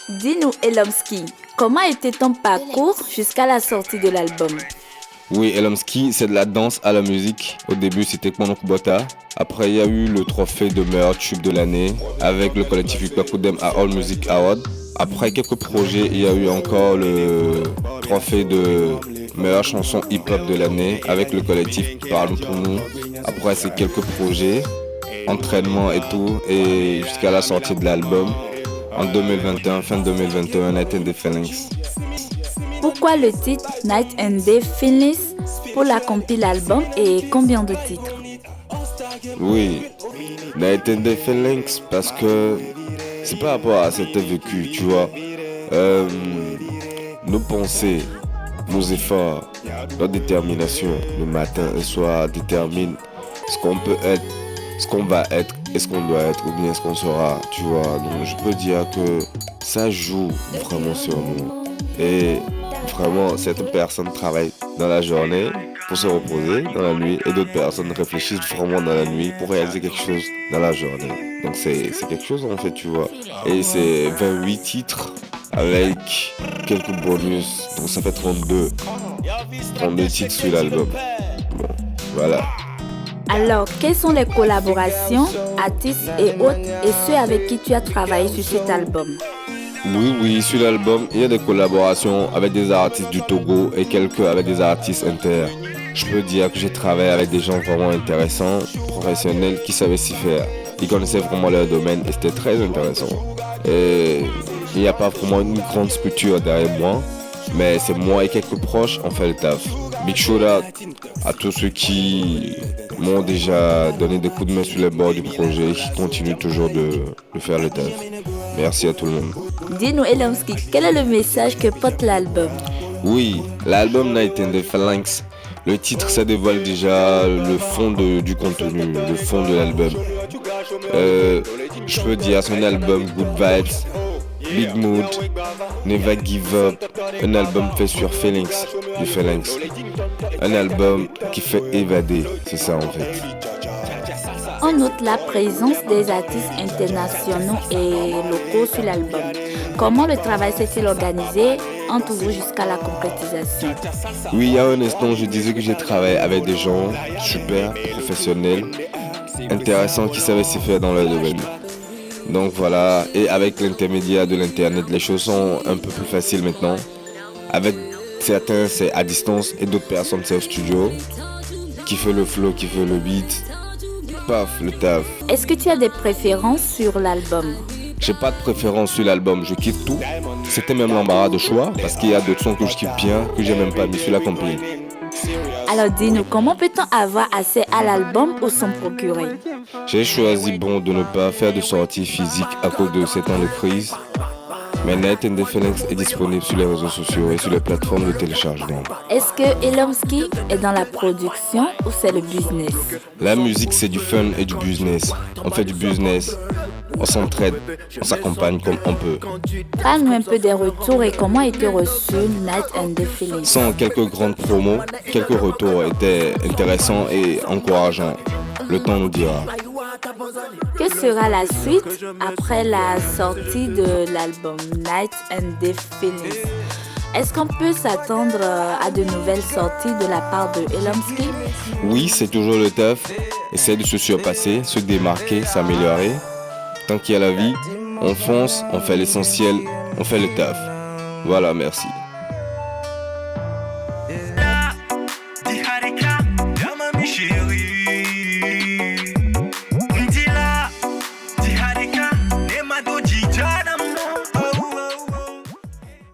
Dis-nous, Elomski, comment était ton parcours jusqu'à la sortie de l'album? Oui, Elomski, c'est de la danse à la musique. Au début, c'était Kmono Kubota. Après, il y a eu le trophée de meilleur tube de l'année avec le collectif Hip-Hop à All Music Award. Après quelques projets, il y a eu encore le trophée de meilleure chanson hip-hop de l'année avec le collectif Parle pour nous. Après, c'est quelques projets, entraînement et tout, et jusqu'à la sortie de l'album en 2021, fin 2021, Night and Day Feelings. Pourquoi le titre Night and Day Feelings pour la compil album et combien de titres? Oui, Night and Day Feelings parce que c'est par rapport à cet vécu, tu vois. Nos pensées, nos efforts, notre détermination, le matin et le soir déterminent ce qu'on peut être, ce qu'on va être, et ce qu'on doit être, ou bien ce qu'on sera, tu vois. Donc je peux dire que ça joue vraiment sur nous. Et vraiment, certaines personnes travaillent dans la journée pour se reposer dans la nuit, et d'autres personnes réfléchissent vraiment dans la nuit pour réaliser quelque chose dans la journée. Donc c'est quelque chose en fait, tu vois. Et c'est 28 titres avec quelques bonus, donc ça fait 32 titres sur l'album. Bon, voilà. Alors, quelles sont les collaborations, artistes et autres, et ceux avec qui tu as travaillé sur cet album? Oui, sur l'album, il y a des collaborations avec des artistes du Togo et quelques avec des artistes inter. Je peux dire que j'ai travaillé avec des gens vraiment intéressants, professionnels, qui savaient s'y faire. Ils connaissaient vraiment leur domaine et c'était très intéressant. Et il n'y a pas vraiment une grande structure derrière moi, mais c'est moi et quelques proches, on fait le taf. Big shout out à tous ceux qui m'ont déjà donné des coups de main sur les bords du projet, qui continuent toujours de faire le taf. Merci à tout le monde. Dis-nous, Elomski, quel est le message que porte l'album? Oui, l'album Night and Day Phalanx, le titre, ça dévoile déjà le fond du contenu, le fond de l'album. Je peux dire son album Good Vibes, Big Mood, Never Give Up, un album fait sur Phalanx, du Phalanx. Un album qui fait évader, c'est ça en fait. On note la présence des artistes internationaux et locaux sur l'album. Comment le travail s'est-il organisé entre vous jusqu'à la concrétisation? Oui, il y a un instant, je disais que j'ai travaillé avec des gens super professionnels, intéressants, qui savaient s'y faire dans leur domaine. Donc voilà, et avec l'intermédiaire de l'internet, les choses sont un peu plus faciles maintenant. Avec certains, c'est à distance, et d'autres personnes, c'est au studio, qui fait le flow, qui fait le beat. Paf, le taf. Est-ce que tu as des préférences sur l'album? J'ai pas de préférence sur l'album, je kiffe tout. C'était même l'embarras de choix, parce qu'il y a d'autres sons que je kiffe bien, que j'ai même pas mis sur la compil. Alors dis-nous, comment peut-on avoir accès à l'album ou s'en procurer? J'ai choisi de ne pas faire de sortie physique à cause de 7 ans de crise. Mais Night and Day Feelings est disponible sur les réseaux sociaux et sur les plateformes de téléchargement. Est-ce que Elomski est dans la production ou c'est le business? La musique, c'est du fun et du business. On fait du business, on s'entraide, on s'accompagne comme on peut. Parle-nous un peu des retours et comment a été reçu Night and Day Feelings. Sans quelques grandes promos, quelques retours étaient intéressants et encourageants. Le temps nous dira. Que sera la suite après la sortie de l'album Night and Day Feelings? Est-ce qu'on peut s'attendre à de nouvelles sorties de la part de Elomski? Oui, c'est toujours le taf. Essayer de se surpasser, se démarquer, s'améliorer. Tant qu'il y a la vie, on fonce, on fait l'essentiel, on fait le taf. Voilà, merci.